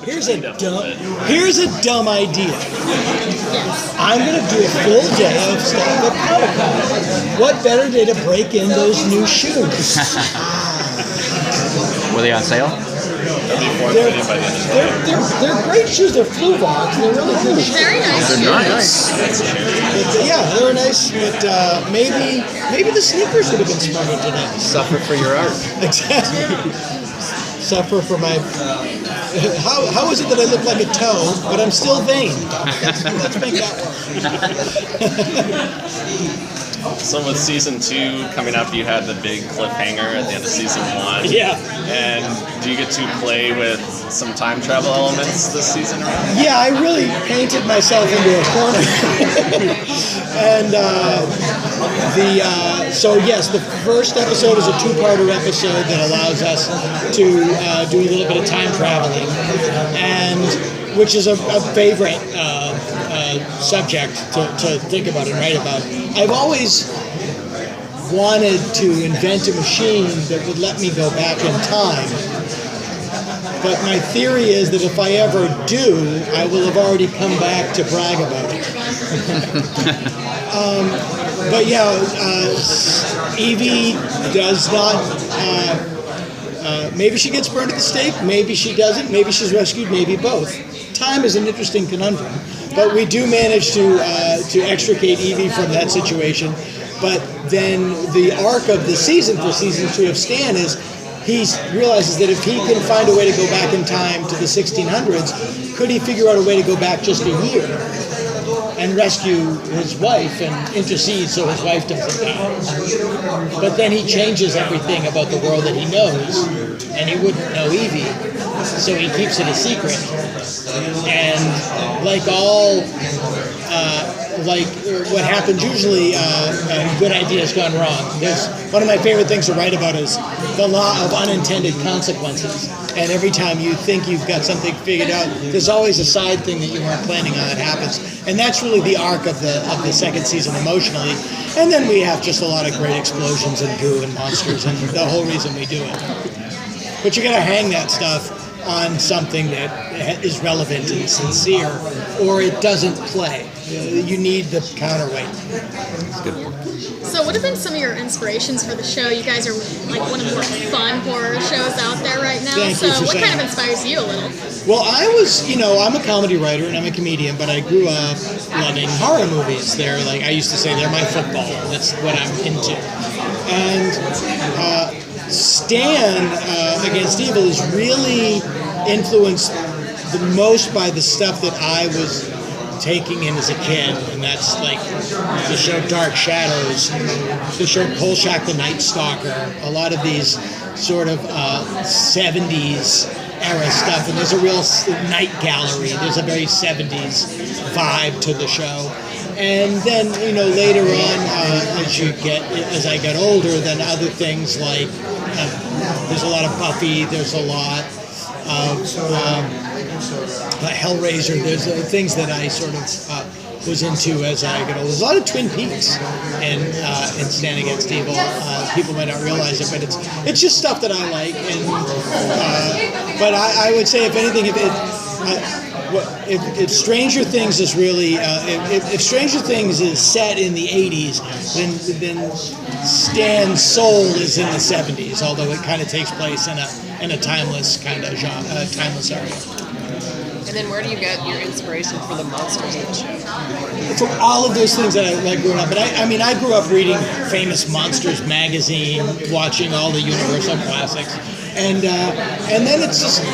Here's a dumb idea. I'm going to do a full day of stuff at Comic-Con. What better day to break in those new shoes? Were they on sale? They're great shoes. They're Fluvox. They're really good. Very nice. They're nice. Yeah, they were nice. But maybe the sneakers would have been smarter today. Suffer for your art. Exactly. Suffer for my. How is it that I look like a toe, but I'm still vain? Let's make that work. So with season 2 coming up, you had the big cliffhanger at the end of season 1. Yeah. And do you get to play with some time travel elements this season around? Yeah, I really painted myself into a corner. And so yes, the first episode is a 2-parter episode that allows us to do a little bit of time traveling, and which is a favorite subject to think about and write about. I've always wanted to invent a machine that would let me go back in time. But my theory is that if I ever do, I will have already come back to brag about it. But yeah, Evie does not... maybe she gets burned at the stake, maybe she doesn't, maybe she's rescued, maybe both. Time is an interesting conundrum. But we do manage to extricate Evie from that situation. But then the arc of the season for season 2 of Stan is he realizes that if he can find a way to go back in time to the 1600s, could he figure out a way to go back just a year and rescue his wife and intercede so his wife doesn't die? But then he changes everything about the world that he knows, and he wouldn't know Evie, so he keeps it a secret. And like all, what happens usually, good ideas gone wrong. There's one of my favorite things to write about is the law of unintended consequences. And every time you think you've got something figured out, there's always a side thing that you weren't planning on that happens. And that's really the arc of the second season emotionally. And then we have just a lot of great explosions and goo and monsters and the whole reason we do it. But you got to hang that stuff on something that is relevant and sincere, or it doesn't play. You need the counterweight. So what have been some of your inspirations for the show? You guys are like one of the more fun horror shows out there right now. Thank you for what saying kind of that. inspires you a little? Well, I'm a comedy writer and I'm a comedian, but I grew up loving horror movies. I used to say they're my football. That's what I'm into. And Stan Against Evil is really influenced the most by the stuff that I was taking in as a kid, and that's like the show Dark Shadows, the show Kolchak the Night Stalker, a lot of these sort of 70s era stuff, and there's a real night gallery. There's a very 70s vibe to the show. And then, later on, as I got older, then other things like, there's a lot of Buffy, there's a lot of Hellraiser, there's things that I sort of was into as I got older. There's a lot of Twin Peaks in Stan Against Evil. People might not realize it, but it's just stuff that I like. And but I would say, if anything, if Stranger Things is really, if Stranger Things is set in the 80s, then Stan's soul is in the 70s, although it kind of takes place in a timeless kind of genre, timeless area. And then where do you get your inspiration for the monsters in the show? From all of those things that I like growing up. But I grew up reading Famous Monsters magazine, watching all the Universal classics. And then it's just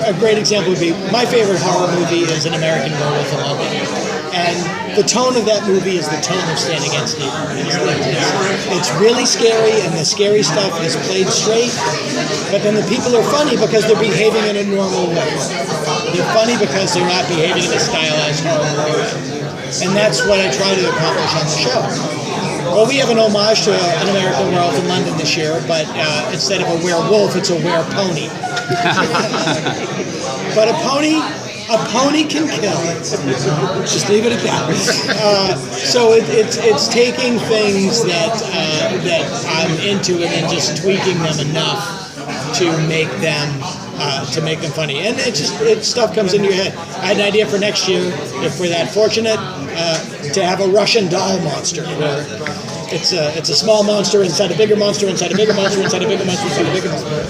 a great example would be, my favorite horror movie is An American Werewolf in London. And the tone of that movie is the tone of Stand Against Evil. It's really scary, and the scary stuff is played straight, but then the people are funny because they're behaving in a normal way. They're funny because they're not behaving in a stylized horror way. And that's what I try to accomplish on the show. Well, we have an homage to An American Werewolf in London this year, but instead of a werewolf, it's a werepony. But a pony can kill. Just leave it at that. So it's taking things that I'm into and then just tweaking them enough to make them to make them funny. And stuff comes into your head. I had an idea for next year, if we're that fortunate, to have a Russian doll monster, where it's a small monster inside a bigger monster inside a bigger monster inside a bigger monster inside a bigger monster.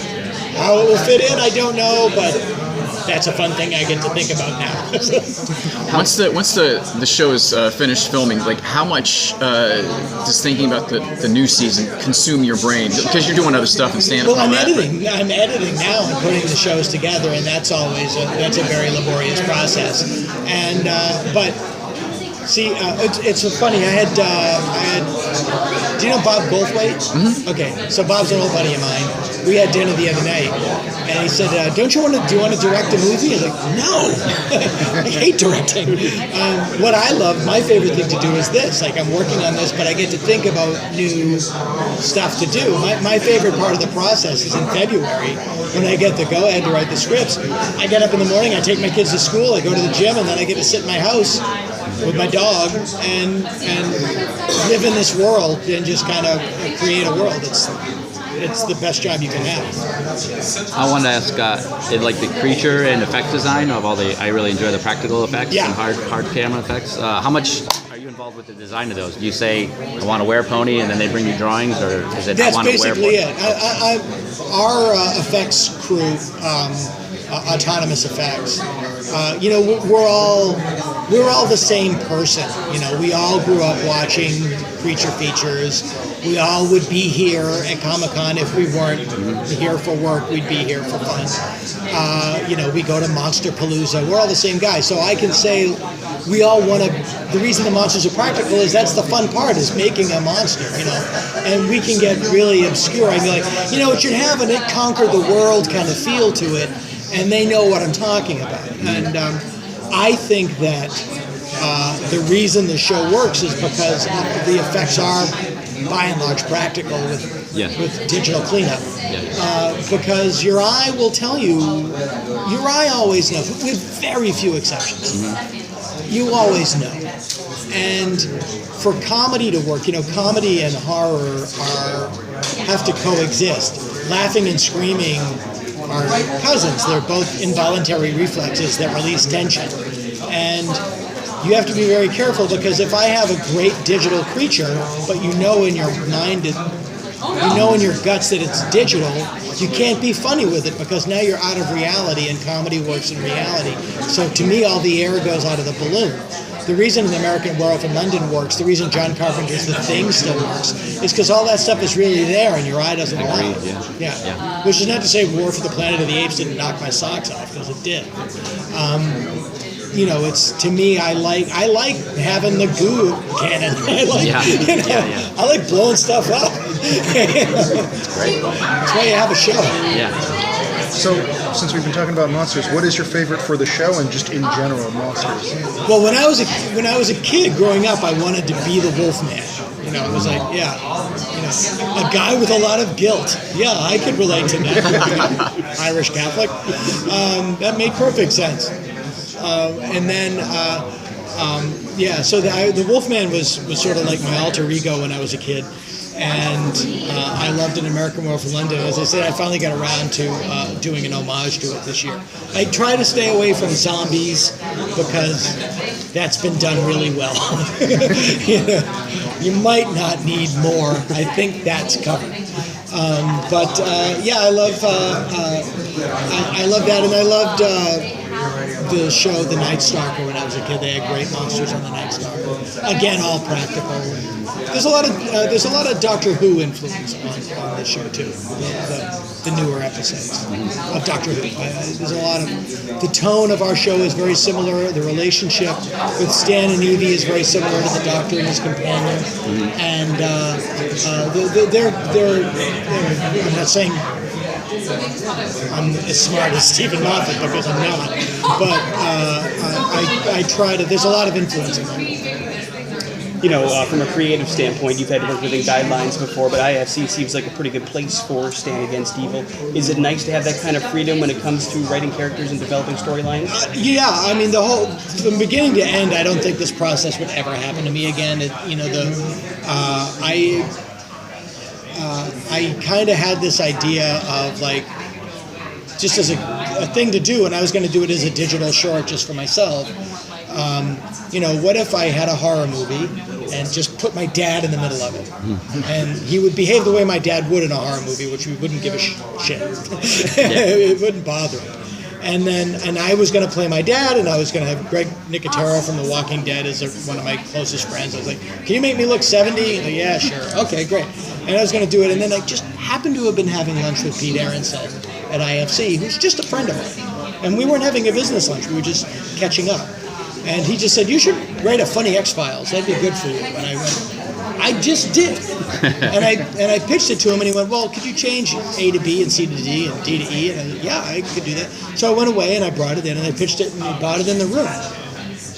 How it will fit in, I don't know, but that's a fun thing I get to think about now. Once the show is finished filming, like how much does thinking about the new season consume your brain? Because you're doing other stuff and stand up. Well, I'm editing now and putting the shows together, and that's always a very laborious process. And but see, it's funny. I had. Do you know Bob Goldthwait? Mm-hmm. Okay, so Bob's an old buddy of mine. We had dinner the other night, and he said, do you want to direct a movie? I was like, no, I hate directing. What I love, my favorite thing to do is this. Like, I'm working on this, but I get to think about new stuff to do. My favorite part of the process is in February, when I get the go-ahead to write the scripts. I get up in the morning, I take my kids to school, I go to the gym, and then I get to sit in my house with my dog and live in this world and just kind of create a world. It's the best job you can have. I want to ask, like the creature and effect design of I really enjoy the practical effects and hard camera effects. How much are you involved with the design of those? Do you say, I want to wear pony, and then they bring you drawings, or is it, I want to wear pony? That's basically it. Our effects crew, Autonomous Effects, we're all the same person. We all grew up watching creature features. We all would be here at Comic-Con. If we weren't here for work, we'd be here for fun. We go to Monster Palooza. We're all the same guys. So I can say we all want to, the reason the monsters are practical is that's the fun part, is making a monster, And we can get really obscure. I can be like, it should have an It Conquered the World kind of feel to it, and they know what I'm talking about. And I think that the reason the show works is because the effects are, by and large, practical with digital cleanup. Because your eye will tell you, your eye always knows, with very few exceptions. Mm-hmm. You always know. And for comedy to work, comedy and horror have to coexist. Laughing and screaming are cousins. They're both involuntary reflexes that release tension. And you have to be very careful, because if I have a great digital creature, but in your mind, in your guts that it's digital, you can't be funny with it, because now you're out of reality, and comedy works in reality. So to me, all the air goes out of the balloon. The reason The American Werewolf in London works, the reason John Carpenter's The Thing still works, is because all that stuff is really there, and your eye doesn't allow it. Yeah. Which is not to say War for the Planet of the Apes didn't knock my socks off, because it did. It's, to me, I like having the goo cannon. I like blowing stuff up. That's why you have a show. Yeah. So, since we've been talking about monsters, what is your favorite for the show and just in general, monsters? Well, when I was a kid growing up, I wanted to be the Wolfman. It was like, a guy with a lot of guilt. Yeah, I could relate to that. Irish Catholic. That made perfect sense. And then, so the Wolfman was sort of like my alter ego when I was a kid. And I loved An American Werewolf in London. As I said, I finally got around to doing an homage to it this year. I try to stay away from zombies, because that's been done really well. You might not need more. I think that's covered. I love that, and I loved the show The Night Stalker when I was a kid. They had great monsters on The Night Stalker. Again, all practical. There's a lot of Doctor Who influence on this show too. The newer episodes of Doctor Who. There's a lot of, the tone of our show is very similar. The relationship with Stan and Evie is very similar to the Doctor and his companion. And they're I'm not saying I'm as smart as Stephen Moffat, because I'm not, but I try to. There's a lot of influence in that. From a creative standpoint, you've had to work within guidelines before, but IFC seems like a pretty good place for Stand Against Evil. Is it nice to have that kind of freedom when it comes to writing characters and developing storylines? From beginning to end, I don't think this process would ever happen to me again. I kind of had this idea of, like, just as a a thing to do, and I was going to do it as a digital short just for myself. What if I had a horror movie and just put my dad in the middle of it, and he would behave the way my dad would in a horror movie, which we wouldn't give a shit. It wouldn't bother him. And I was going to play my dad, and I was going to have Greg Nicotero from The Walking Dead as one of my closest friends. I was like, can you make me look 70? Like, yeah, sure. Okay, great. And I was going to do it, and then I just happened to have been having lunch with Pete Aronson at IFC, who's just a friend of mine. And we weren't having a business lunch. We were just catching up. And he just said, you should write a funny X-Files. That'd be good for you. And I went, I just did. and I pitched it to him, and he went, well, could you change A to B and C to D and D to E? And I said, yeah, I could do that. So I went away, and I brought it in, and I pitched it, and we bought it in the room,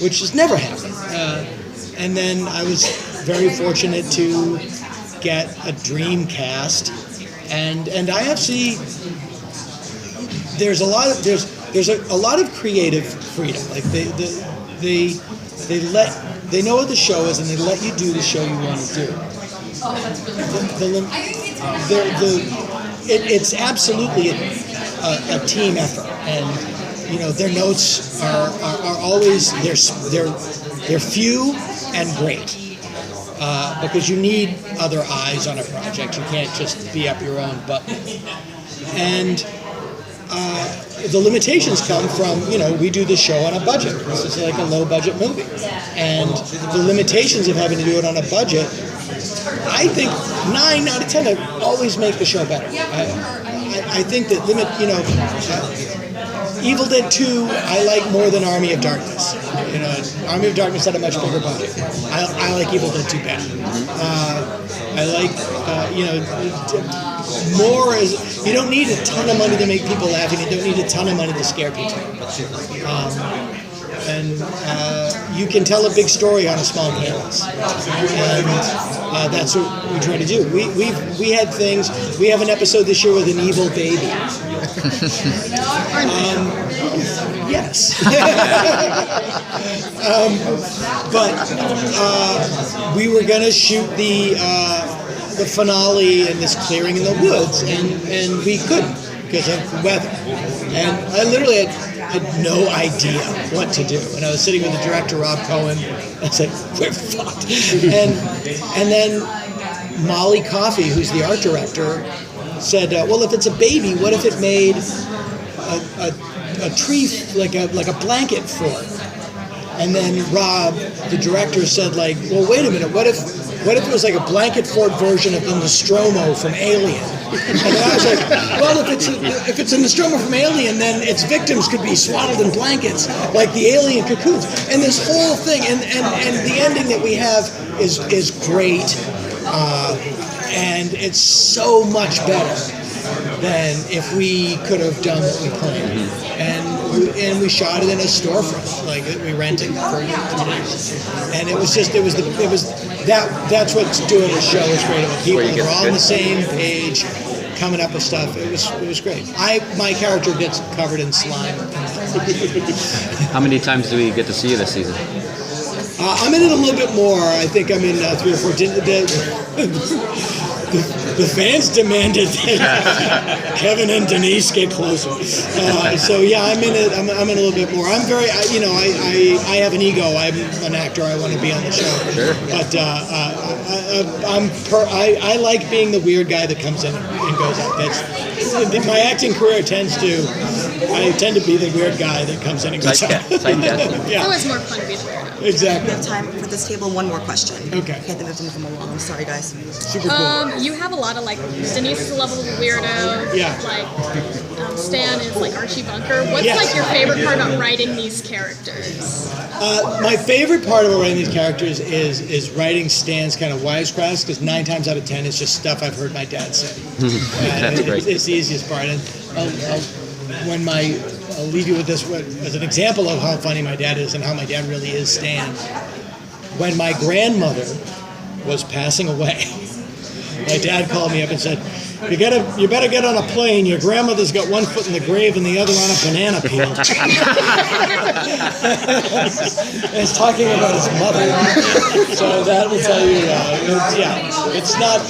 which has never happened. And then I was very fortunate to get a dream cast. And IFC, there's a lot of creative freedom. Like they know what the show is, and they let you do the show you want to do. It's absolutely a team effort, and their notes are always they're few and great because you need other eyes on a project. You can't just be up your own butt. And the limitations come from, we do the show on a budget. This is like a low-budget movie. And the limitations of having to do it on a budget, I think 9 out of 10 always make the show better. I think that Evil Dead 2 I like more than Army of Darkness. Army of Darkness had a much bigger budget. I like Evil Dead 2 better. I like, more is, you don't need a ton of money to make people laugh, and you don't need a ton of money to scare people. You can tell a big story on a small canvas, and that's what we try to do. We had things. We have an episode this year with an evil baby. Yes. But we were going to shoot the finale in this clearing in the woods, and we couldn't because of weather. And I literally had no idea what to do. And I was sitting with the director, Rob Cohen. I said, we're fucked. And then Molly Coffey, who's the art director, said, well, if it's a baby, what if it made a tree, like a blanket fort? And then Rob, the director, said, well, wait a minute, what if it was like a blanket fort version of the Nostromo from Alien? And I was like, well, if it's a Nostromo from Alien, then its victims could be swaddled in blankets like the alien cocoons. And this whole thing, and the ending that we have is great, and it's so much better than if we could have done what we planned. And we shot it in a storefront, like we rented for 3 days. And that's what's doing the show is great. People are all on the same page, coming up with stuff. It was great. My character gets covered in slime. How many times do we get to see you this season? I'm in it a little bit more. I think I'm in 3 or 4. The fans demanded that Kevin and Denise get closer. So yeah, I'm in it. I'm in a little bit more. I'm very, I have an ego. I'm an actor. I want to be on the show. Sure. But I like being the weird guy that comes in and goes out. My acting career I tend to be the weird guy that comes in and goes out. It's always more fun to be the weirdo. Exactly. We have time for this table. One more question. Okay. I can't think of anything from along. I'm sorry, guys. Super cool. You have a lot of Denise is a lovable weirdo. Yeah. Stan is Archie Bunker. What's your favorite part about writing these characters? My favorite part about writing these characters is writing Stan's kind of wisecracks, because 9 times out of 10 it's just stuff I've heard my dad say. That's great. It's the easiest part. And I'll leave you with this as an example of how funny my dad is and how my dad really is Stan. When my grandmother was passing away, my dad called me up and said, You better get on a plane. Your grandmother's got one foot in the grave and the other on a banana peel. And he's talking about his mother. So that will tell you, it's not.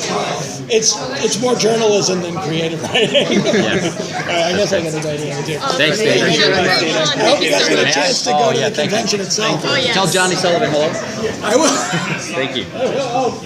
It's more journalism than creative writing. I guess I got it right here too. Thanks, Dana. I hope you guys get a chance to go to the convention itself. Oh, yes. Tell Johnny Sullivan hello. I will. Thank you. Oh,